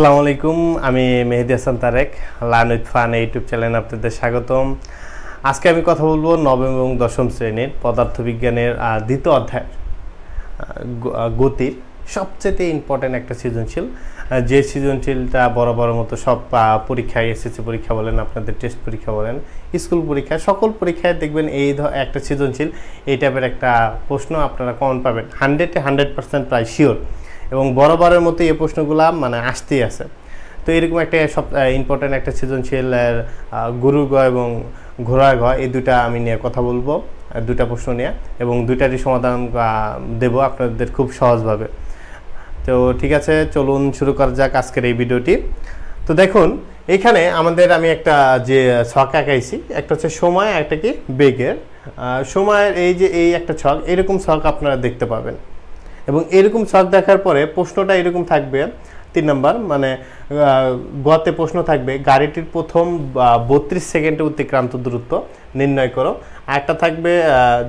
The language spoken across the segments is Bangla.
আসসালামু আলাইকুম, আমি Mehedi Hasan Tarek, learn with fun YouTube চ্যানেলে আপনাদের স্বাগতম। আজকে আমি কথা বলবো নবম এবং দশম শ্রেণীর পদার্থবিজ্ঞানের দ্বিতীয় অধ্যায় গতির সবচেয়ে ইম্পর্টেন্ট একটা সৃজনশীল, যে সৃজনশীলটা বরাবরের মতো সব পরীক্ষায়, এসএসসি পরীক্ষা বলেন, আপনাদের টেস্ট পরীক্ষা বলেন, স্কুল পরীক্ষা, সকল পরীক্ষায় দেখবেন এই একটা সৃজনশীল, এই টাইপের একটা প্রশ্ন আপনারা কমন পাবেন 100% প্রায় শিওর। এবং বরাবরের মতো এই প্রশ্নগুলো মানে আসতেই আছে। তো এরকম একটা সব ইম্পর্ট্যান্ট একটা সৃজনশীল গুরু গ এবং ঘোড়া গ, এই দুটা আমি নিয়ে কথা বলবো, দুটা প্রশ্ন নিয়ে, এবং দুইটারই সমাধান দেব আপনাদের খুব সহজভাবে। তো ঠিক আছে, চলুন শুরু করা যাক আজকের এই ভিডিওটি। তো দেখুন, এখানে আমাদের আমি একটা যে ছক আঁকাইছি, একটা হচ্ছে সময়, একটা কি বেগের। সময়ের এই একটা ছক, এরকম ছক আপনারা দেখতে পাবেন, এবং এরকম ছক দেখার পরে প্রশ্নটা এরকম থাকবে। 3 নম্বর মানে গতে প্রশ্ন থাকবে, গাড়িটির প্রথম 32 সেকেন্ডে অতিক্রান্ত দূরত্ব নির্ণয় করো। আরেকটা থাকবে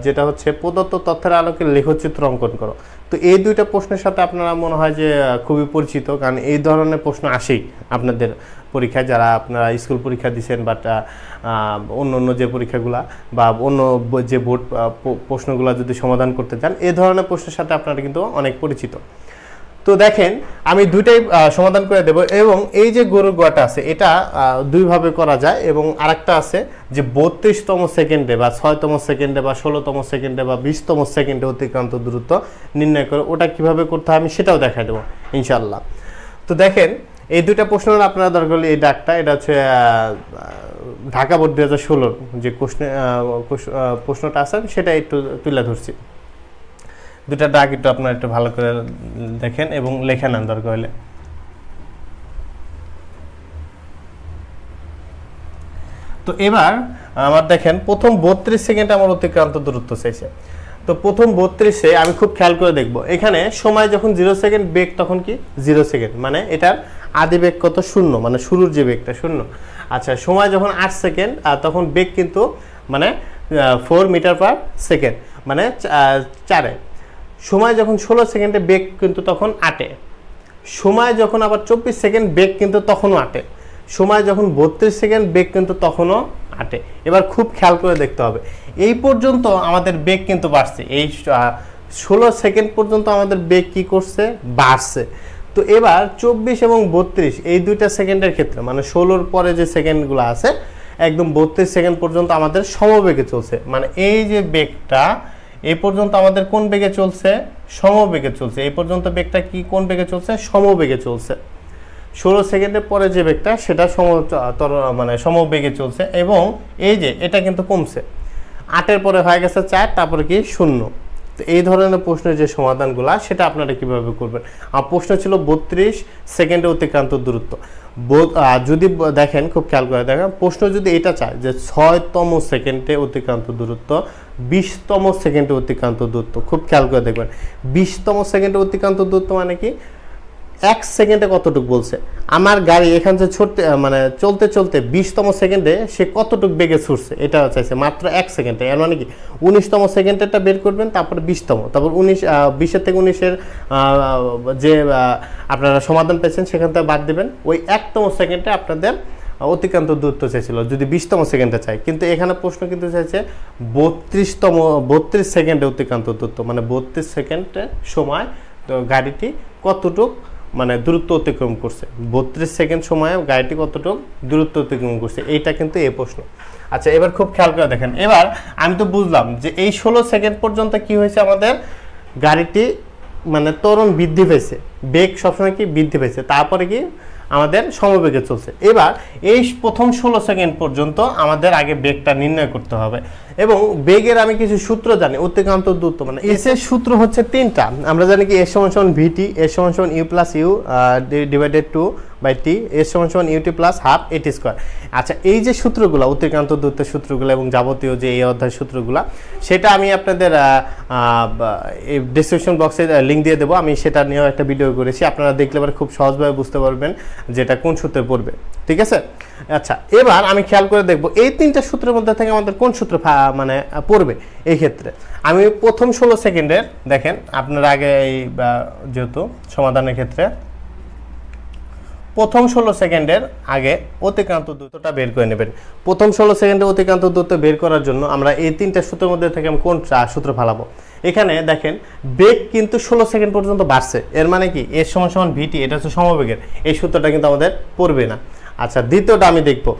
যেটা হচ্ছে প্রদত্ত তথ্যের আলোকে লেখচিত্র অঙ্কন করো। তো এই দুইটা প্রশ্নের সাথে আপনারা মনে হয় যে খুবই পরিচিত, কারণ এই ধরনের প্রশ্ন আসেই আপনাদের পরীক্ষায়, যারা আপনারা স্কুল পরীক্ষা দিচ্ছেন বা অন্য যে পরীক্ষাগুলা বা অন্য যে বোর্ড প্রশ্নগুলো যদি সমাধান করতে চান, এই ধরনের প্রশ্নের সাথে আপনারা কিন্তু অনেক পরিচিত। তো দেখেন, আমি দুইটাই সমাধান করে দেব। এবং এই যে গরুর গোয়াটা আছে, এটা দুইভাবে করা যায়, এবং আরেকটা আছে যে 32তম সেকেন্ডে বা 6তম সেকেন্ডে বা 16তম সেকেন্ডে বা 20তম সেকেন্ডে অতিক্রান্ত দূরত্ব নির্ণয় করে, ওটা কিভাবে করতে হয় আমি সেটাও দেখাই দেবো ইনশাল্লাহ। তো দেখেন, এই দুইটা প্রশ্ন আপনারা দরকার হলে এই ডাকটা, এটা হচ্ছে ঢাকা বোর্ড 2016 যে প্রশ্নটা আছে সেটা একটু তুলে ধরছি। দুটা ডাক একটু আপনারা একটু ভালো করে দেখেন এবং লেখে নেন দরকার হলে। তো এবার আমার দেখেন, প্রথম 32 সেকেন্ড আমার অতিক্রান্ত দূরত্ব চাইছে। তো প্রথম 32-এ আমি খুব খেয়াল করে দেখব, এখানে সময় যখন 0 সেকেন্ড, বেগ তখন কি 0 সেকেন্ড, মানে এটার আদি বেগ কত? 0, মানে শুরুর যে বেগটা 0। আচ্ছা, সময় যখন 8 সেকেন্ড, তখন বেগ কিন্তু মানে 4 মিটার পার সেকেন্ড, মানে 4-এ। সময় যখন 16 সেকেন্ডে, বেগ কিন্তু তখন 8-এ। সময় যখন আবার 24 সেকেন্ড, বেগ কিন্তু তখনও 8-এ। সময় যখন 32 সেকেন্ড, বেগ কিন্তু তখনও 8-এ। এবার খুব খেয়াল করে দেখতে হবে, এই পর্যন্ত আমাদের বেগ কিন্তু বাড়ছে, এই 16 সেকেন্ড পর্যন্ত আমাদের বেগ কি করছে? বাড়ছে। তো এবার 24 এবং 32 এই দুইটা সেকেন্ডের ক্ষেত্রে, মানে 16-র পরে যে সেকেন্ডগুলো আছে, একদম 32 সেকেন্ড পর্যন্ত আমাদের সমবেগে চলছে। মানে এই যে বেগটা এই পর্যন্ত আমাদের কোন বেগে চলছে? সমবেগে চলছে। এই পর্যন্ত বেগটা কি কোন বেগে চলছে? সমবেগে চলছে। 16 সেকেন্ডের পরে যে বেগটা, সেটা মানে সমবেগে চলছে, এবং এই যে এটা কিন্তু কমছে, 8-এর পরে হয়ে গেছে 4, তারপরে কি 0। তো এই ধরনের প্রশ্নের যে সমাধানগুলো, সেটা আপনারা কিভাবে করবেন। আর প্রশ্ন ছিল 32 সেকেন্ডে অতিক্রান্ত দূরত্ব। যদি দেখেন, খুব খেয়াল করে দেখেন, প্রশ্ন যদি এটা চায় যে 6তম সেকেন্ডে অতিক্রান্ত দূরত্ব, 20তম সেকেন্ডে অতিক্রান্ত দূরত্ব, খুব খেয়াল করে দেখবেন 20তম সেকেন্ডে অতিক্রান্ত দূরত্ব মানে কি 1 সেকেন্ডে কতটুকু বলছে। আমার গাড়ি এখান থেকে মানে চলতে চলতে 20তম সেকেন্ডে সে কতটুকু বেগে ছুটছে, এটা চাইছে মাত্র 1 সেকেন্ডে। এর মানে কি 19তম সেকেন্ডেরটা বের করবেন, তারপর 20তম, তারপর 20-এর থেকে 19-এর যে আপনারা সমাধান পেয়েছেন সেখান থেকে বাদ দেবেন। ওই 1তম সেকেন্ডে আপনাদের অতিক্রান্ত দূরত্ব চাইছিল, যদি 20তম সেকেন্ডে চাই। কিন্তু এখানে প্রশ্ন কিন্তু চাইছে 32 সেকেন্ডে অতিক্রান্ত দূরত্ব, মানে 32 সেকেন্ডে সময় তো গাড়িটি কতটুক মানে দূরত্ব অতিক্রম করছে, 32 সেকেন্ড সময়ে গাড়িটি কতটুকু দূরত্ব অতিক্রম করছে, এইটা কিন্তু এই প্রশ্ন। আচ্ছা, এবার খুব খেয়াল করে দেখেন, এবার আমি তো বুঝলাম যে এই 16 সেকেন্ড পর্যন্ত কি হয়েছে, আমাদের গাড়িটি মানে ত্বরণ বৃদ্ধি পেয়েছে, বেগ সবসময় কি বৃদ্ধি পেয়েছে, তারপরে কি আমাদের সমবেগে চলছে। এবার এই প্রথম 16 সেকেন্ড পর্যন্ত আমাদের আগে বেগটা নির্ণয় করতে হবে, এবং বেগের আমি কিছু সূত্র জানি। অতিক্রান্ত দূরত্ব মানে এস এর সূত্র হচ্ছে 3টা। আমরা জানি কি, এস সমান ভিটি, এস সমান U plus U divided 2/t, S সমান UT plus half AT square. আচ্ছা, এই যে সূত্রগুলো, অতিক্রান্ত দূরত্বের সূত্রগুলো এবং যাবতীয় যে এই অধ্যায়ের সূত্রগুলো, সেটা আমি আপনাদের ডেসক্রিপশন বক্সে লিঙ্ক দিয়ে দেবো। আমি সেটা নিয়েও একটা ভিডিও করেছি, আপনারা দেখলে পরে খুব সহজভাবে বুঝতে পারবেন যেটা কোন সূত্রে পড়বে। ঠিক আছে? আচ্ছা, এবার আমি খেয়াল করে দেখব এই 3টা সূত্রের মধ্যে থেকে আমাদের কোন সূত্র মানে পড়বে। এই ক্ষেত্রে আমি প্রথম 16 সেকেন্ডের দেখেন, আপনারা আগে এই যেহেতু সমাধানের ক্ষেত্রে প্রথম 16 সেকেন্ডের আগে অতিক্রান্ত দূরত্বটা বের করে নেবেন। প্রথম 16 সেকেন্ডে অতিক্রান্ত দূরত্ব বের করার জন্য আমরা এই তিনটা সূত্রের মধ্যে থেকে আমি কোন সূত্র ফেলাবো? এখানে দেখেন বেগ কিন্তু 16 সেকেন্ড পর্যন্ত বাড়ছে, এর মানে কি এর সমান সমান ভিটি, এটা হচ্ছে সমবেগের, এই সূত্রটা কিন্তু আমাদের পড়বে না। আচ্ছা, দ্বিতীয়টা আমি দেখবো,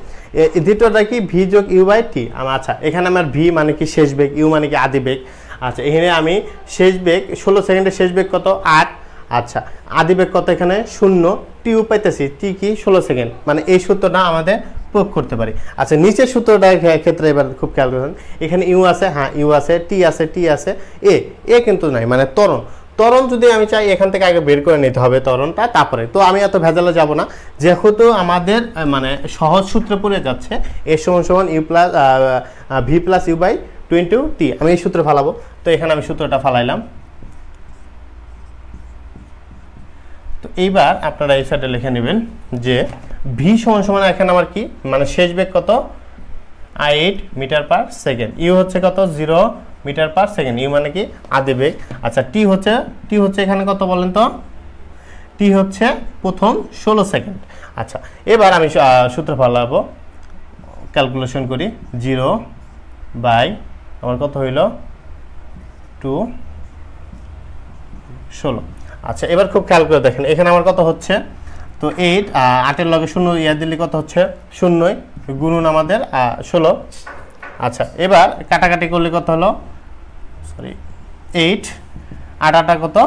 দ্বিতীয়টা কি ভি যোগ ইউ বাই টি। আচ্ছা, এখানে আমার ভি মানে কি শেষ বেগ, ইউ মানে কি আদি বেগ। আচ্ছা, এখানে আমি শেষ বেগ 16 সেকেন্ডের শেষ বেগ কত 8। আচ্ছা, আদি বেগ কত এখানে 0, টিউ পাইতেছি, টি কি 16 সেকেন্ড, মানে এই সূত্রটা আমাদের প্রয়োগ করতে পারি। আচ্ছা, নিচের সূত্রটার ক্ষেত্রে এবার খুব খেয়াল করবেন, এখানে ইউ আছে, হ্যাঁ ইউ আছে, টি আছে, টি আছে, এ কিন্তু নাই, মানে ত্বরণ। ত্বরণ যদি আমি চাই এখান থেকে আগে বের করে নিতে হবে ত্বরণটা, তারপরে তো আমি এত ভেজালে যাব না, যেহেতু আমাদের মানে সহজ সূত্রে পড়ে যাচ্ছে এ সমান সমান U plus V plus U by 20 টি, আমি এই সূত্রে ফালাবো। তো এখানে আমি সূত্রটা ফালাইলাম। তো এইবার আপনারা এই সাইডে লিখে নেবেন যে ভি সমান সমান এখানে আমার কি মানে শেষ বেগ কত 8 মিটার পার সেকেন্ড, ইউ হচ্ছে কত 0 মিটার পার সেকেন্ড, ইউ মানে কি আদি বেগ। আচ্ছা, টি হচ্ছে এখানে কত বলেন তো, টি হচ্ছে প্রথম 16 সেকেন্ড। আচ্ছা, এবার আমি সূত্র ফলাবো, ক্যালকুলেশন করি, 0 বাই আমার কত হইল 2 16। আচ্ছা, এবার খুব খেয়াল করে দেখেন এখানে আমার কত হচ্ছে, তো 8 8-এর লগে 0 ইয়া দিলে কত হচ্ছে 0 গুণন আমাদের 16। আচ্ছা, এবার কাটাকাটি করলে কত হলো, সরি 8 8 কত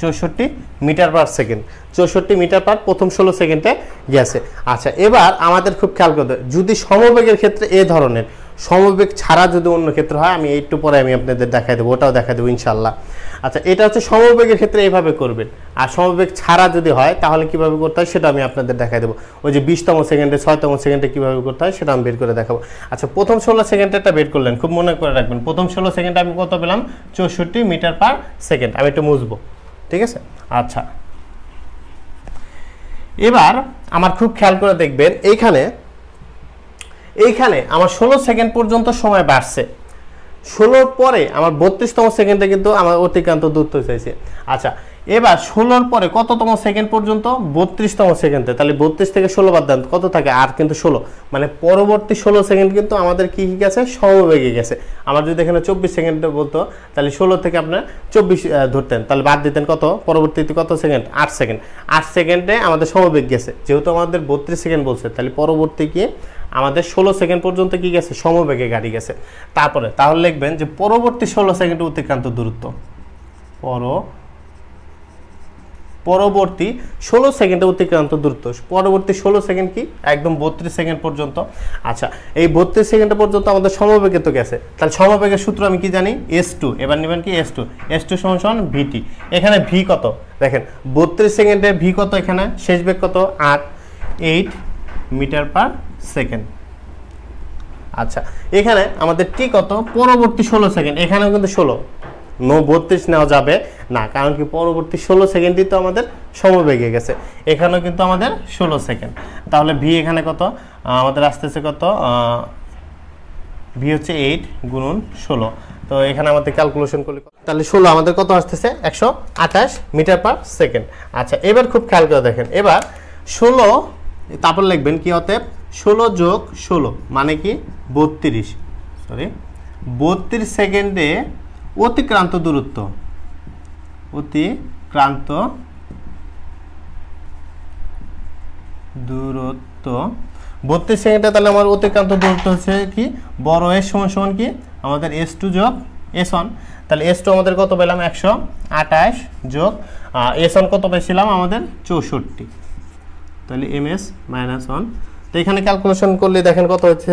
64 metre per second, 64 metre per প্রথম 16 সেকেন্ডে গেছে। আচ্ছা, এবার আমাদের খুব খেয়াল করতে, যদি সমবেগের ক্ষেত্রে এ ধরনের, সমবেগ ছাড়া যদি অন্য ক্ষেত্রে হয় আমি একটু পরে আমি আপনাদের দেখাই দেবো, ওটাও দেখাই দেবো ইনশাল্লাহ। আচ্ছা, এটা হচ্ছে সমবেগের ক্ষেত্রে এইভাবে করবেন, আর সমবেগ ছাড়া যদি হয় তাহলে কিভাবে করতে হয় সেটা আমি আপনাদের দেখাই দেবো। ওই যে 20তম সেকেন্ডে 6তম সেকেন্ডে কীভাবে করতে হয় সেটা আমি বের করে দেখাবো। আচ্ছা, প্রথম 16 সেকেন্ডটা বের করলেন, খুব মনে করে রাখবেন, প্রথম 16 সেকেন্ডে আমি কত পেলাম 64 মিটার পার সেকেন্ড। আমি একটু মুছবো, ঠিক আছে। আচ্ছা, এবার আমার খুব খেয়াল করে দেখবেন এইখানে আমার 16 সেকেন্ড পর্যন্ত সময় বাড়ছে, 16 পরে আমার 32তম সেকেন্ডে কিন্তু আমার অতিক্রান্ত দূরত্ব চাইছে। আচ্ছা, এবার 16 পরে কততম সেকেন্ড পর্যন্ত 32তম সেকেন্ডে, তাহলে 32 থেকে 16 বাদ দেন কত থাকে আর কিন্তু 16, মানে পরবর্তী 16 সেকেন্ড কিন্তু আমাদের কি গেছে সমবেগে গেছে। আমার যদি এখানে 24 সেকেন্ডে বলতো তাহলে 16 থেকে আপনার 24 ধরতেন, তাহলে বাদ দিতেন কত, পরবর্তীতে কত সেকেন্ড 8 সেকেন্ড, 8 সেকেন্ডে আমাদের সমবেগ গেছে, যেহেতু আমাদের 32 সেকেন্ড বলছে তাহলে পরবর্তী কি আমাদের 16 সেকেন্ড পর্যন্ত কি গেছে সমবেগে গাড়ি গেছে। তারপরে তাহলে লিখবেন যে পরবর্তী 16 সেকেন্ডে অতিক্রান্ত দূরত্ব, পরবর্তী 16 সেকেন্ডে অতিক্রান্ত দূরত্ব, পরবর্তী 16 সেকেন্ড কি একদম 32 সেকেন্ড পর্যন্ত। আচ্ছা, এই 32 সেকেন্ড পর্যন্ত আমাদের সমবেগে তো গেছে, তাহলে সমবেগের সূত্র আমি কি জানি S2, এবার নেবেন কি S2 সমান সমান VT। এখানে ভি কত দেখেন 32 সেকেন্ডে ভি কত, এখানে শেষ বেগ কত 8 মিটার পার সেকেন্ড। আচ্ছা, এখানে আমাদের টি কত পরবর্তী 16 সেকেন্ড, এখানেও কিন্তু 16 32 নেওয়া যাবে না, কারণ কি পরবর্তী 16 সেকেন্ডই তো আমাদের সমবেগে গেছে, এখানেও কিন্তু আমাদের 16 সেকেন্ড। তাহলে ভি এখানে কত আমাদের আসতেছে কত, ভি হচ্ছে 8 গুণন 16, তো এখানে আমাদের ক্যালকুলেশন করলে তাহলে 16 আমাদের কত আসতেছে 128 মিটার পার সেকেন্ড। আচ্ছা, এবার খুব খেয়াল করে দেখেন, এবার 16 তারপর লিখবেন কি অতএব 16 যোগ 16 মানে কি 32 সেকেন্ডে অতিক্রান্ত দূরত্ব, 32 সেকেন্ডে, তাহলে আমার অতিক্রান্ত দূরত্ব হচ্ছে কি বড় এস সমান সমান কি আমাদের S2 যোগ S1, তাহলে S2 আমাদের কত পেলাম 128 যোগ S1 কত পেয়েছিলাম আমাদের 64, তাহলে ms মাইনাস 1। তো এখানে ক্যালকুলেশন করলে দেখেন কত হচ্ছে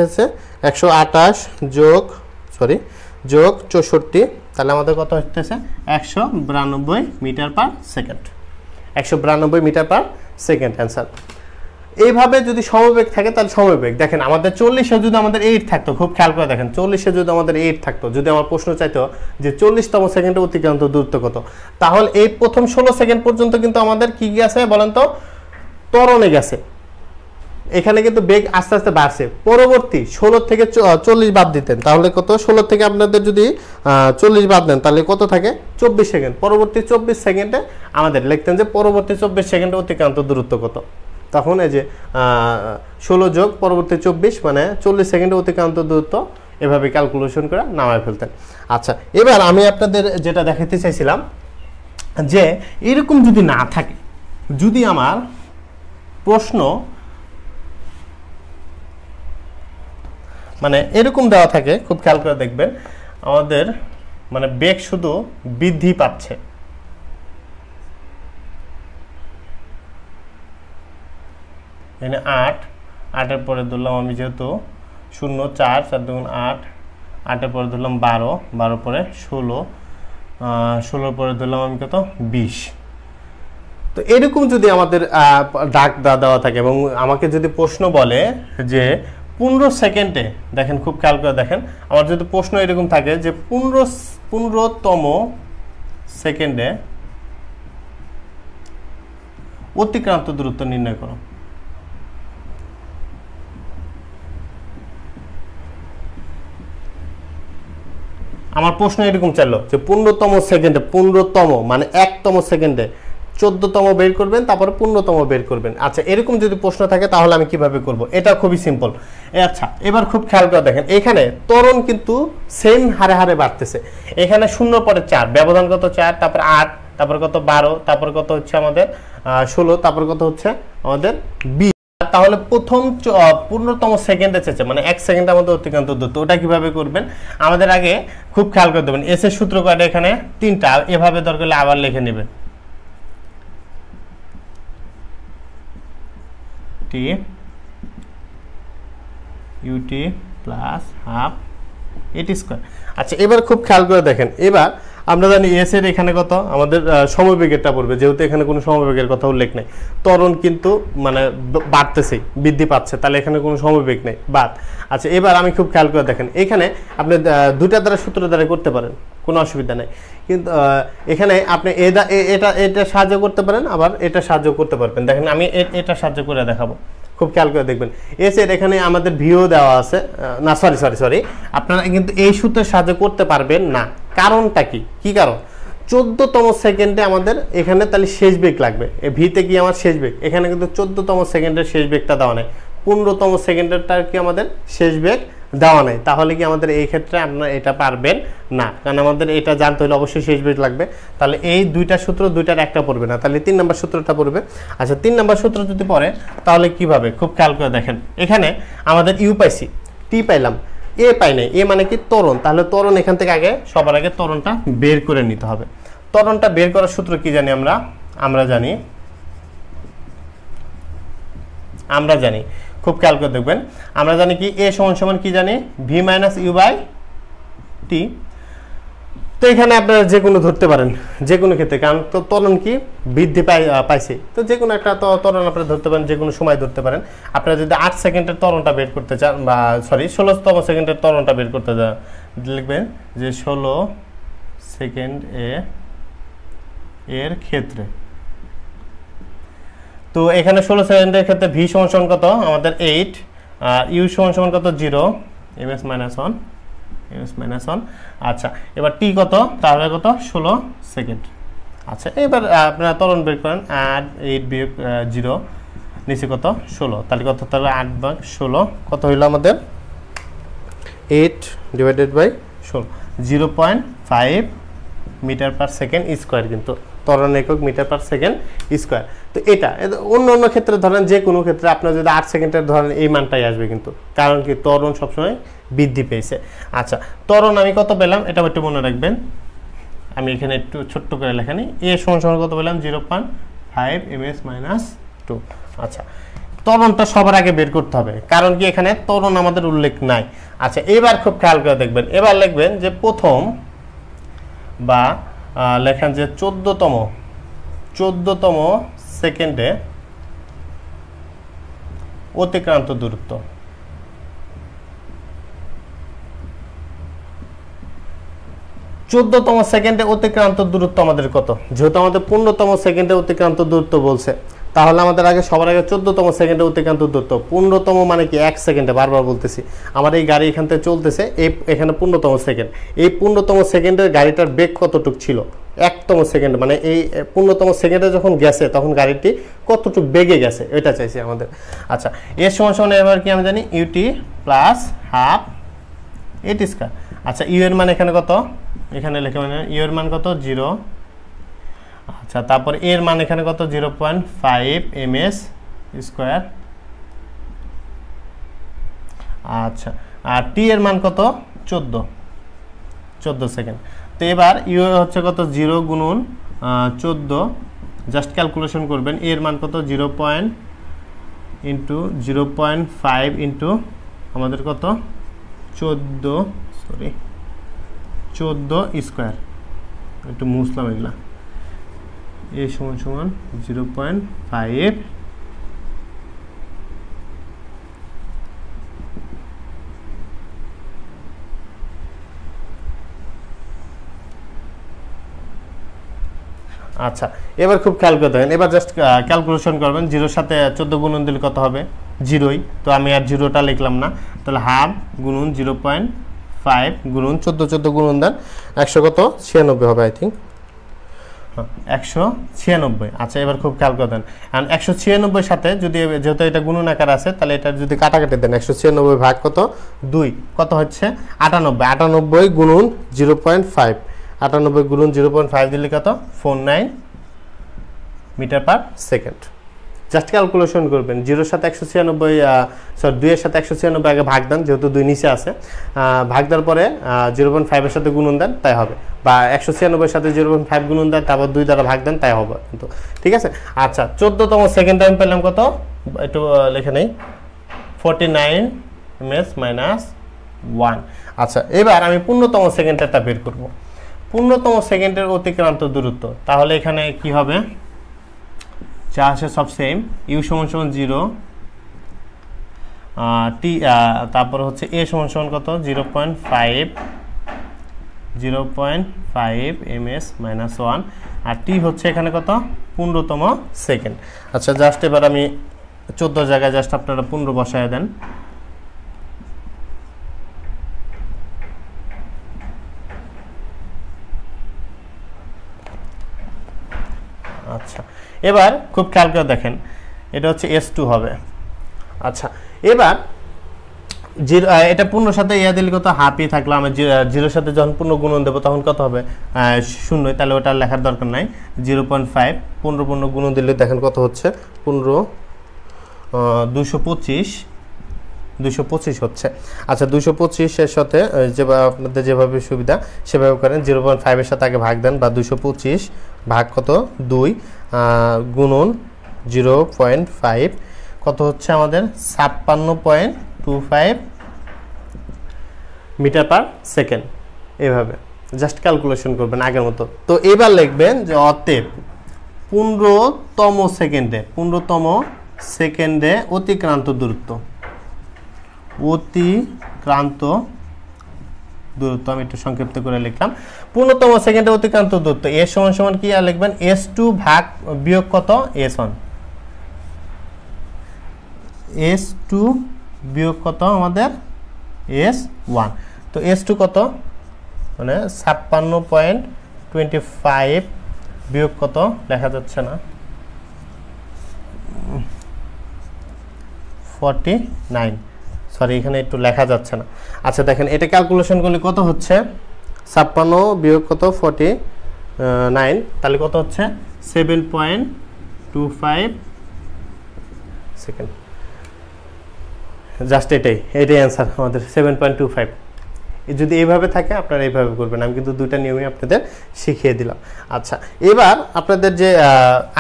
128 যোগ 64, তাহলে আমাদের কত হচ্ছে 192 metre per second, 192 metre per second answer. এইভাবে যদি সমবেগ থাকে তাহলে সমবেগ দেখেন আমাদের 40-এ যদি আমাদের 8 থাকতো, খুব খেয়াল করে দেখেন 40-এ যদি আমাদের 8 থাকতো, যদি আমার প্রশ্ন চাইতো যে 40তম সেকেন্ডে অতিক্রান্ত দূরত্ব কত, তাহলে এই প্রথম 16 সেকেন্ড পর্যন্ত কিন্তু আমাদের কি গেছে বলেন তো ত্বরণে গেছে, এখানে কিন্তু বেগ আস্তে আস্তে বাড়ছে, পরবর্তী 16 থেকে 40 বাদ দিতেন তাহলে কত, 16 থেকে আপনাদের যদি 40 বাদ দেন তাহলে কত থাকে 24 সেকেন্ড। পরবর্তী 24 সেকেন্ডে আমাদের লিখতেন যে পরবর্তী 24 সেকেন্ডে অতিক্রান্ত দূরত্ব কত, তখন এই যে 16 যোগ পরবর্তী 24 মানে 40 সেকেন্ডে অতিক্রান্ত দূরত্ব, এভাবে ক্যালকুলেশন করে নামায় ফেলতেন। আচ্ছা, এবার আমি আপনাদের যেটা দেখাতে চাইছিলাম যে এরকম যদি না থাকে, যদি আমার প্রশ্ন মানে এরকম দেওয়া থাকে, খুব খেয়াল করে দেখবেন আমাদের মানে বেগ শুধু বৃদ্ধি পাচ্ছে, এখানে 8 পরে ধরলাম আমি যেহেতু 0 4 4 2 8, 8 পরে ধরলাম 12 পরে 16 পরে ধরলাম আমি কত 20। তো এরকম যদি আমাদের ডাক দেওয়া থাকে এবং আমাকে যদি প্রশ্ন বলে যে 15 সেকেন্ডে, দেখেন খুব খেয়াল করে দেখেন, আমার যদি প্রশ্ন এরকম থাকে যে 15তম সেকেন্ডে অতিক্রান্ত দূরত্ব নির্ণয় করো, আমার প্রশ্ন এরকম চাইলো যে 15তম সেকেন্ডে, 15তম মানে 1তম সেকেন্ডে 14তম বের করবেন, তারপরে 15তম বের করবেন। আচ্ছা, এরকম যদি প্রশ্ন থাকে তাহলে আমি কিভাবে করব, এটা খুবই সিম্পল। আচ্ছা, এবার খুব খেয়াল করে দেখেন এখানে ত্বরণ কিন্তু সেম হারে হারে বাড়তেছে। এখানে 0 পরে 4, ব্যবধান কত 4, তারপর 8, তারপর কত 12, তারপর কত হচ্ছে আমাদের 16, তারপর কত হচ্ছে আমাদের 20। তাহলে প্রথম 15তম সেকেন্ডে চেয়েছে মানে 1 সেকেন্ডে আমাদের অতিক্রান্ত দূরত্ব, ওটা কিভাবে করবেন আমাদের আগে খুব খেয়াল করে দেবেন। এস এর সূত্র কয়টা এখানে 3টা, এভাবে দরকার হলে আবার লিখে নেবেন, টি ইউটি প্লাস হাফ এটি স্কয়ার। আচ্ছা, এবার খুব খেয়াল করে দেখেন, এবার আমরা জানি এস এর এখানে কত আমাদের সমবেগেরটা পড়বে, যেহেতু এখানে কোনো সমবেগের কথা উল্লেখ নেই, ত্বরণ কিন্তু মানে বাড়তেছে, বৃদ্ধি পাচ্ছে, তাহলে এখানে কোনো সমবেগ নেই, বাদ। আচ্ছা, এবার আমি খুব খেয়াল করে দেখেন এখানে আপনি দুইটা দ্বারা সূত্র দ্বারা করতে পারেন, কোনো অসুবিধা নেই, কিন্তু এখানে আপনি এটা সাহায্য করতে পারেন, আবার এটা সাহায্য করতে পারবেন। দেখেন আমি এটা সাহায্য করে দেখাবো, খুব খেয়াল করে দেখবেন। এস এর এখানে আমাদের ভিও দেওয়া আছে, না সরি আপনারা কিন্তু এই সূত্রের সাহায্য করতে পারবেন না। কারণটা কি কারণ, 14তম সেকেন্ডে আমাদের এখানে তাহলে শেষ বেগ লাগবে, ভিতে কি আমার শেষ বেগ, এখানে কিন্তু 14তম সেকেন্ডের শেষ বেগটা দেওয়া নেই, 15তম সেকেন্ডেরটা কি আমাদের শেষ বেগ দেওয়া নেই, তাহলে কি আমাদের এই ক্ষেত্রে আপনারা এটা পারবেন না, কারণ আমাদের এটা জানতে হলে অবশ্যই শেষ বেগ লাগবে। তাহলে এই দুইটা সূত্র দুইটার একটা পড়বে না, তাহলে 3 নম্বর সূত্রটা পড়বে। আচ্ছা, 3 নম্বর সূত্র যদি পড়ে তাহলে কিভাবে, খুব খেয়াল করে দেখেন এখানে আমাদের ইউ পাইছি, টি পাইলাম, এ পাই নাই, এ মানে কি ত্বরণ, তাহলে ত্বরণ এখান থেকে আগে সবার আগে ত্বরণটা বের করে নিতে হবে। ত্বরণটা বের করার সূত্র কি জানি আমরা জানি খুব খেয়াল করে দেখবেন, আমরা জানি কি এ সমান কি জানি V minus you by T. তো এখানে আপনারা যে কোনো ধরতে পারেন, যে কোনো ক্ষেত্রে, কারণ তো ত্বরণ কি বৃদ্ধি পাইছে, তো যে কোনো একটা ত্বরণ আপনারা ধরতে পারেন, যে কোনো সময় ধরতে পারেন। আপনারা যদি 8 সেকেন্ডের ত্বরণটা বের করতে চান, বা 16তম সেকেন্ডের ত্বরণটা বের করতে চান, লিখবেন যে 16 সেকেন্ড এর ক্ষেত্রে। তো এখানে 16 সেকেন্ডের ক্ষেত্রে ভি সমান কত আমাদের 8, আর ইউ সমান কত 0, ms মাইনাস 1। আচ্ছা, এবার টি কত, তাহলে কত 16 সেকেন্ড। আচ্ছা, এবার আপনারা ত্বরণ বের করেন, 8 8 বিয়োগ 0 নিচে কত 16, তাহলে কত, তাহলে 8 ভাগ 16 কত হইল আমাদের 8 divided by 16, 0.5 metre per second square, কিন্তু ত্বরণ একক মিটার পার সেকেন্ড স্কোয়ার। তো এটা অন্য ক্ষেত্রে ধরেন, যে কোনো ক্ষেত্রে আপনার যদি 8 সেকেন্ডের ধরেন এই মানটাই আসবে, কিন্তু কারণ কি ত্বরণ সবসময় বৃদ্ধি পেয়েছে। আচ্ছা, ত্বরণ আমি কত পেলাম এটা একটু মনে রাখবেন, আমি এখানে একটু ছোট্ট করে লেখানি, এ সমান কত পেলাম 0.5 ms মাইনাস 2। আচ্ছা, ত্বরণটা সবার আগে বের করতে হবে, কারণ কি এখানে ত্বরণ আমাদের উল্লেখ নাই। আচ্ছা, এবার খুব খেয়াল করে দেখবেন, এবার লিখবেন যে প্রথম বা লেখেন যে 14তম সেকেন্ডে অতিক্রান্ত দূরত্ব, 14তম সেকেন্ডে অতিক্রান্ত দূরত্ব আমাদের কত, যেহেতু আমাদের 15তম সেকেন্ডে অতিক্রান্ত দূরত্ব বলছে, তাহলে আমাদের আগে সবার আগে 14তম সেকেন্ডে অতিক্রান্ত দূরত্ব। 15তম মানে কি 1 সেকেন্ডে, বারবার বলতেছি। আমার এই গাড়ি এখান থেকে চলতেছে, এখানে 15তম সেকেন্ড। এই 15তম সেকেন্ডের গাড়িটার বেগ কতটুক ছিল? 1তম সেকেন্ড, মানে এই 15তম সেকেন্ডে যখন গেছে তখন গাড়িটি কতটুক বেগে গেছে, এটা চাইছি আমাদের। আচ্ছা, এর সমান সমান এবার কি আমি জানি ইউটি প্লাস হাফ এটি স্কয়ার। আচ্ছা, ইউ এর মান এখানে কত? এখানে লিখে মানে ইউ এর মান কত? 0। আচ্ছা, তারপর এর মান এখানে কত? 0.5 ms স্কয়ার। আচ্ছা, আর টি এর মান কত? 14 সেকেন্ড। তো এবার ইউ হচ্ছে কত? 0 গুণন 14, জাস্ট ক্যালকুলেশন করবেন। এর মান কত? 0.5 ইন্টু আমাদের কত? 14 স্কয়ার। একটু মুছলাম এগুলা। এ সমান সমান 0.5 আচ্ছা, এবার খুব খেয়াল করে দেখেন। এবার জাস্ট ক্যালকুলেশন করবেন। 0-র সাথে 14 গুণন দিলে কত হবে? 0ই। তো আমি আর 0টা লিখলাম না, তাহলে হাফ গুণন 0.5 গুণন 14 গুণন দেন 100 কত? 96 হবে আই থিঙ্ক। 196। আচ্ছা, এবার খুব খেয়াল করে দেন। আর 196 সাথে যদি, যেহেতু এটা গুণন আকার আছে, তাহলে এটা যদি কাটাকাটি দেন 196 ভাগ কত? 2, কত হচ্ছে? 98। 98 গুণন 0.5, 98 গুণন 0.5 দিলে কত? 49 metre per second. Just calculation করবেন। 0-র সাথে 196, সরি 2-এর সাথে 196 আগে ভাগ দেন, যেহেতু 2 নিচে আছে। ভাগ দেওয়ার পরে 0.5-এর সাথে গুণন দেন, তাই হবে। বা 196-এর সাথে 0.5 গুণন দেন, তারপর 2 দ্বারা ভাগ দেন, তাই হবে কিন্তু। ঠিক আছে। আচ্ছা, 14তম সেকেন্ড আমি পেলাম কত? একটু লিখে নেই, 49 ms মাইনাস 1। আচ্ছা, এবার আমি 15তম সেকেন্ডটা বের করব। 15তম সেকেন্ডের অতিক্রান্ত দূরত্ব। তাহলে এখানে কি হবে? যা আছে সব সেম। ইউ সমান সমান 0, টি, তারপর হচ্ছে এ সমান সমান কত? 0.5 ms মাইনাস 1, আর টি হচ্ছে এখানে কত? 15তম সেকেন্ড। আচ্ছা, জাস্ট এবার আমি 14 জায়গায় জাস্ট আপনারা 15 বসায় দেন। আচ্ছা, এবার খুব খেয়াল করে দেখেন, এটা হচ্ছে S2 হবে। আচ্ছা, এবার এটা 15 সাথে ইয়া দিলে কত? হাফই থাকলো। আমি 0-র সাথে যখন 15 গুণন দেবো তখন কত হবে? 0, তাহলে ওটা লেখার দরকার নাই। 0.5 15 গুণন দিলে দেখেন কত হচ্ছে? 15 225 হচ্ছে। আচ্ছা, 225-এর সাথে আপনাদের যেভাবে সুবিধা সেভাবে করেন। 0.5-এর সাথে আগে ভাগ দেন, বা 225 ভাগ কত? 2 গুণন 0.5 কত হচ্ছে আমাদের? 56.25 মিটার পার সেকেন্ড। এভাবে জাস্ট ক্যালকুলেশন করবেন আগের মতো। তো এবার লিখবেন যে অতএব 15তম সেকেন্ডে অতিক্রান্ত দূরত্ব, আমি একটু সংক্ষিপ্ত করে লিখলাম। 15তম সেকেন্ডে অতিক্রান্ত দূরত্ব এর সমান সমান কি আর লিখবেন? S2 ভাগ বিয়োগ কত? S1। S2 বিয়োগ কত আমাদের? S1। তো S2 কত? মানে 56.25 বিয়োগ কত? লেখা যাচ্ছে না, 49। সরি, এখানে একটু লেখা যাচ্ছে না। আচ্ছা, দেখেন এটা ক্যালকুলেশন করলে কত হচ্ছে? 56 বিয়োগ কত? 49, তাহলে কত হচ্ছে? 7.25 সেকেন্ড। জাস্ট এটাই অ্যান্সার আমাদের, 7.25। যদি এইভাবে থাকে আপনারা এইভাবে করবেন। আমি কিন্তু দুইটা নিয়মই আপনাদের শিখিয়ে দিলাম। আচ্ছা, এবার আপনাদের যে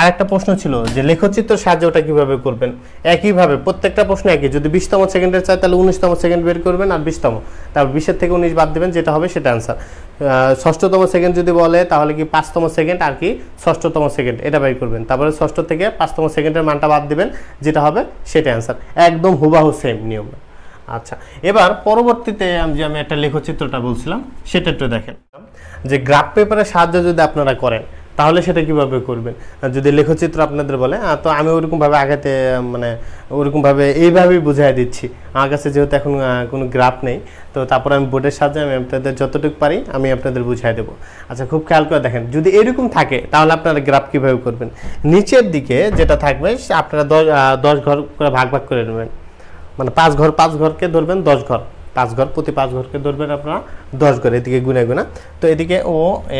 আরেকটা প্রশ্ন ছিল যে লেখচিত্র সাহায্যে ওটা কীভাবে করবেন। একইভাবে প্রত্যেকটা প্রশ্ন একই। যদি 20তম সেকেন্ডের চাই তাহলে 19তম সেকেন্ড বের করবেন, আর 20তম, তারপর 20-এর থেকে 19 বাদ দেবেন, যেটা হবে সেটা অ্যান্সার। 6ষ্ঠতম সেকেন্ড যদি বলে তাহলে কি 5তম সেকেন্ড আর কি 6ষ্ঠতম সেকেন্ড, এটা বের করবেন। তারপরে 6ষ্ঠ থেকে 5তম সেকেন্ডের মানটা বাদ দিবেন, যেটা হবে সেটা অ্যান্সার। একদম হুবাহু সেম নিয়ম। আচ্ছা, এবার পরবর্তীতে আমি একটা লেখচিত্রটা বলছিলাম সেটা একটু দেখেন। যে গ্রাফ পেপারের সাহায্যে যদি আপনারা করেন তাহলে সেটা কিভাবে করবেন যদি লেখচিত্র আপনাদের বলে, তো আমি ওরকমভাবে আগাতে মানে ওরকমভাবে এইভাবেই বুঝাই দিচ্ছি। আমার কাছে যেহেতু এখন কোনো গ্রাফ নেই, তো তারপর আমি বোর্ডের সাহায্যে আমি আপনাদের যতটুকু পারি আমি আপনাদের বুঝাই দেবো। আচ্ছা, খুব খেয়াল করে দেখেন, যদি এরকম থাকে তাহলে আপনারা গ্রাফ কীভাবে করবেন। নিচের দিকে যেটা থাকবে আপনারা 10 ঘর করে ভাগ ভাগ করে নেবেন, মানে 5 ঘরকে ধরবেন 10 ঘর, 5 ঘর প্রতি 5 ঘরকে ধরবেন আপনারা 10 ঘর, এদিকে গুনে গুনা। তো এদিকে ও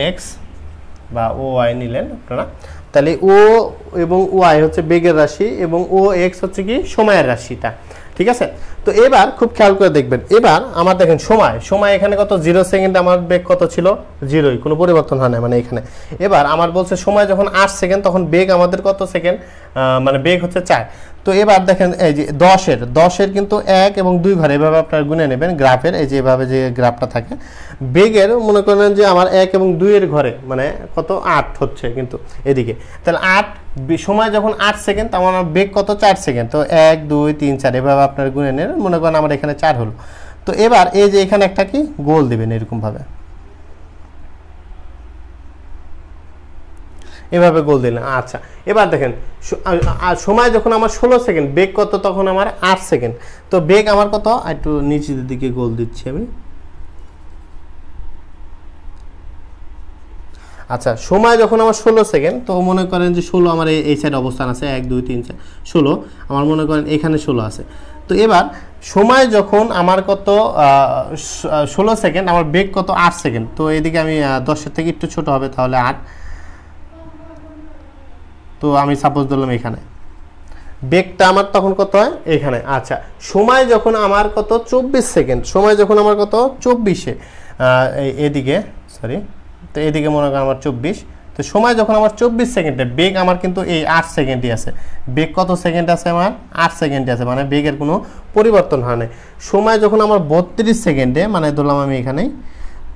এক্স বা ও ওয়াই নিলেন আপনারা, তাহলে ও এবং ওয়াই হচ্ছে বেগের রাশি এবং ও এক্স হচ্ছে কি সময়ের রাশিটা, ঠিক আছে। তো এবার খুব খেয়াল করে দেখবেন, এবার আমার দেখেন সময় এখানে কত 0 সেকেন্ড, আমার বেগ কত ছিল 0ই, কোনো পরিবর্তন হয় না মানে এখানে। এবার আমার বলছে সময় যখন 8 সেকেন্ড তখন বেগ আমাদের কত সেকেন্ড, মানে বেগ হচ্ছে 4। তো এবার দেখেন এই যে 10-এর কিন্তু 1 এবং 2 ঘরে এভাবে আপনারা গুনে নেবেন গ্রাফের, এই যে এভাবে যে গ্রাফটা থাকে বেগের, মনে করেন যে আমার 1 এবং 2 এর ঘরে মানে কত 8 হচ্ছে কিন্তু এদিকে, তাহলে 8 সময় যখন 8 সেকেন্ড তখন আমার বেগ কত 4 সেকেন্ড। তো 1 2 3 4 এভাবে আপনারা গুনে নেন, মনে করেন আমার এখানে 4 হলো। তো এবার এই যে এখানে একটা কি গোল দিবেন এরকমভাবে, এভাবে গোল দিলেন। আচ্ছা, এবার দেখেন সময় যখন আমার 16 সেকেন্ড, বেগ কত তখন আমার 8 সেকেন্ড। তো বেগ আমার কত, একটু নিচের দিকে গোল দিচ্ছি আমি। আচ্ছা, সময় যখন আমার 16 সেকেন্ড, তো মনে করেন যে 16 আমার এই সাইড অবস্থান আছে, 1 2 3 4 16, আমার মনে করেন এখানে 16 আছে। তো এবার সময় যখন আমার কত 16 সেকেন্ড, আমার বেগ কত 8 সেকেন্ড। তো এদিকে আমি 10-এর থেকে একটু ছোট হবে, তাহলে 8। তো আমি সাপোজ ধরলাম এখানে বেগটা আমার তখন কত হয় এখানে। আচ্ছা, সময় যখন আমার কত 24 সেকেন্ড, সময় যখন আমার কত 24-এ এদিকে সরি, তো এদিকে মনে করেন আমার 24। তো সময় যখন আমার 24 সেকেন্ডে, বেগ আমার কিন্তু এই 8 সেকেন্ডই আছে। বেগ কত সেকেন্ড আছে আমার 8 সেকেন্ডই আছে, মানে বেগের কোনো পরিবর্তন হয় না। সময় যখন আমার 32 সেকেন্ডে, মানে ধরলাম আমি এখানেই,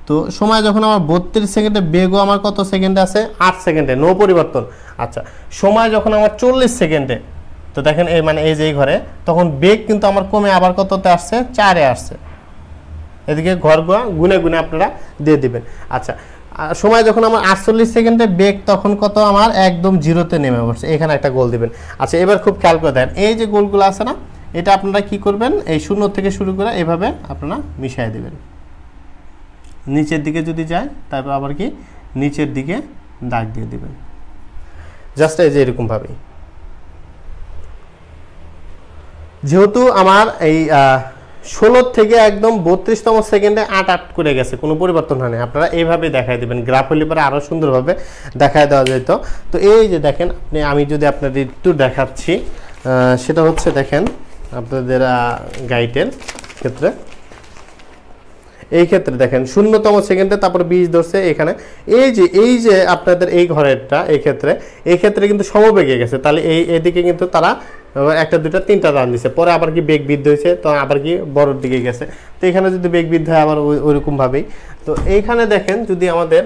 তো সময় যখন আমার 32 সেকেন্ডে, বেগও আমার কত সেকেন্ডে আছে 8 সেকেন্ডে, নো পরিবর্তন। আচ্ছা, সময় যখন আমার 40 সেকেন্ডে, তো দেখেন এই মানে এই যে এই ঘরে, তখন বেগ কিন্তু আমার কমে আবার কততে আসছে 4-এ আসছে। এদিকে ঘর গুনে গুনে আপনারা দিয়ে দিবেন। আচ্ছা, সময় যখন আমার 48 সেকেন্ডে, বেগ তখন কত আমার একদম 0-তে নেমে পড়ছে, এখানে একটা গোল দিবেন। আচ্ছা, এবার খুব খেয়াল করে দেখেন, এই যে গোলগুলো আছে না, এটা আপনারা কি করবেন, এই 0 থেকে শুরু করে এভাবে আপনারা মিশিয়ে দিবেন। নিচের দিকে যদি যায় তারপর আবার কি নিচের দিকে দাগ দিয়ে দিবেন, জাস্ট এই যে এরকমভাবেই। যেহেতু আমার এই 16 থেকে একদম 32তম সেকেন্ডে 8 করে গেছে, কোনো পরিবর্তন হয় না, আপনারা এইভাবে দেখাই দেবেন। গ্রাফ হলে পরে আরও সুন্দরভাবে দেখায় দেওয়া যেত। তো এই যে দেখেন, আমি যদি আপনাদের একটু দেখাচ্ছি, সেটা হচ্ছে দেখেন আপনাদের গাইডের ক্ষেত্রে, এই ক্ষেত্রে দেখেন 0তম সেকেন্ডে তারপর 20 ধরছে এখানে। এই যে আপনাদের এই ঘরেরটা, এই ক্ষেত্রে কিন্তু সমবেগে গেছে, তাহলে এদিকে কিন্তু তারা 1 2 3 রান দিছে, পরে আবার কি বেগ বৃদ্ধি হয়েছে, তো আবার কি বড়র দিকে গেছে। তো এখানে যদি বেগ বৃদ্ধি হয় আবার ওইরকম ভাবেই। তো এইখানে দেখেন যদি আমাদের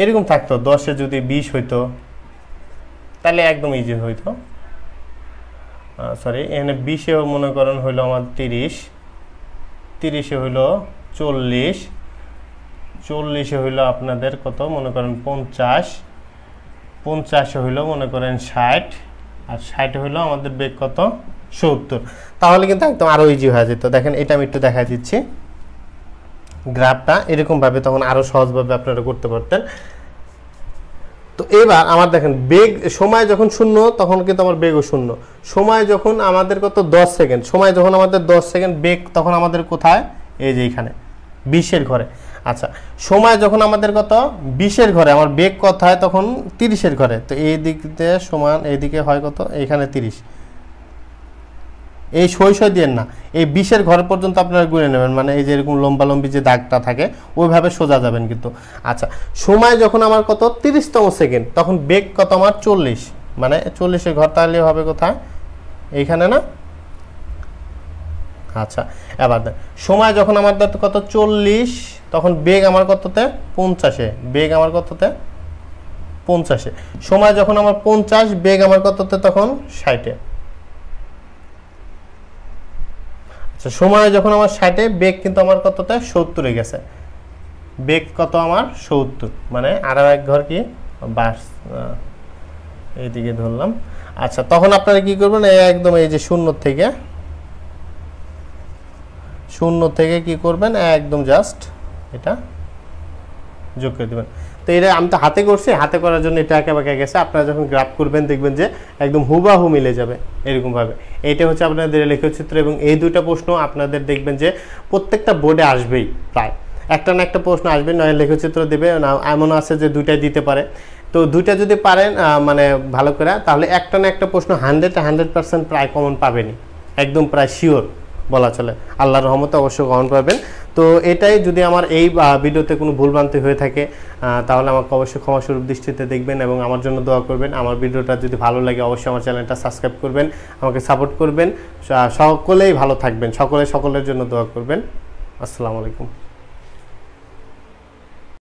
এরকম থাকতো 10-এ যদি 20 হইতো তাহলে একদম ইজি হইতো। সরি, এখানে 20-এও মনে করেন হইলো আমার 30-এ হইলো 40-এ হইলো আপনাদের কত মনে করেন 50-এ হইলো মনে করেন 60, আর 60-এ হইলো আমাদের বেগ কত 70। তাহলে কিন্তু একদম আরো ইজি হয়ে যেত। দেখেন এটা আমি একটু দেখাই দিচ্ছি গ্রাফটা, এরকমভাবে তখন আরো সহজভাবে আপনারা করতে পারতেন। তো এবার আমার দেখেন বেগ, সময় যখন 0 তখন কিন্তু আমার বেগও 0। সময় যখন আমাদের কত 10 সেকেন্ড, সময় যখন আমাদের 10 সেকেন্ড, বেগ তখন আমাদের কোথায়, এই যে এখানে 20-এর ঘরে। আচ্ছা, সময় যখন আমাদের কত 20-এর ঘরে, আমার বেগ কোথায় তখন 30-এর ঘরে। তো এই দিক দিয়ে সমান, এইদিকে হয় কত এখানে 30। এই সই দিয়ে না, এই 20-এর ঘর পর্যন্ত আপনারা গুনে নেবেন, মানে এই যে এরকম লম্বালম্বি যে দাগটা থাকে ওইভাবে সোজা যাবেন কিন্তু। আচ্ছা, সময় যখন আমার কত 30তম সেকেন্ড, তখন বেগ কত আমার 40, মানে 40-এর ঘর তাহলে হবে কোথায় এইখানে না। আচ্ছা, এবার সময় যখন আমার কত 40, তখন বেগ আমার কততে 50-এ, বেগ আমার কততে 50-এ। সময় যখন আমার 50, বেগ আমার কততে তখন 60-এ। আচ্ছা, সময় যখন আমার 60-এ, বেগ কিন্তু আমার কততে 70-এ গেছে, বেগ কত আমার 70, মানে আরো এক ঘর কি বাস এইদিকে ধরলাম। আচ্ছা, তখন আপনারা কি করবেন, একদম এই যে শূন্য থেকে কি করবেন, একদম জাস্ট এটা যোগ করে দেবেন। তো এটা আমি তো হাতে করছি, হাতে করার জন্য এটা একে বাঁকা গেছে। আপনারা যখন গ্রাফ করবেন দেখবেন যে একদম হুবাহু মিলে যাবে এরকমভাবে। এইটা হচ্ছে আপনাদের লেখচিত্র, এবং এই দুইটা প্রশ্ন আপনাদের দেখবেন যে প্রত্যেকটা বোর্ডে আসবেই, প্রায় একটা না একটা প্রশ্ন আসবে, নয় লেখচিত্র দেবে না, এমনও আছে যে দুইটাই দিতে পারে। তো দুইটা যদি পারেন মানে ভালো করে, তাহলে একটা না একটা প্রশ্ন 100% প্রায় কমন পাবেনই, একদম প্রায় শিওর বলা চলে। আল্লাহর রহমতে অবশ্যই কমন পাবেন। তো এটাই, যদি আমার এই ভিডিওতে কোনো ভুলভ্রান্তি হয়ে থাকে তাহলে আমাকে অবশ্যই ক্ষমাস্বরূপ দৃষ্টিতে দেখবেন এবং আমার জন্য দোয়া করবেন। আমার ভিডিওটা যদি ভালো লাগে অবশ্যই আমার চ্যানেলটা সাবস্ক্রাইব করবেন, আমাকে সাপোর্ট করবেন। সকলেই ভালো থাকবেন, সকলের জন্য দোয়া করবেন। আসসালামু আলাইকুম।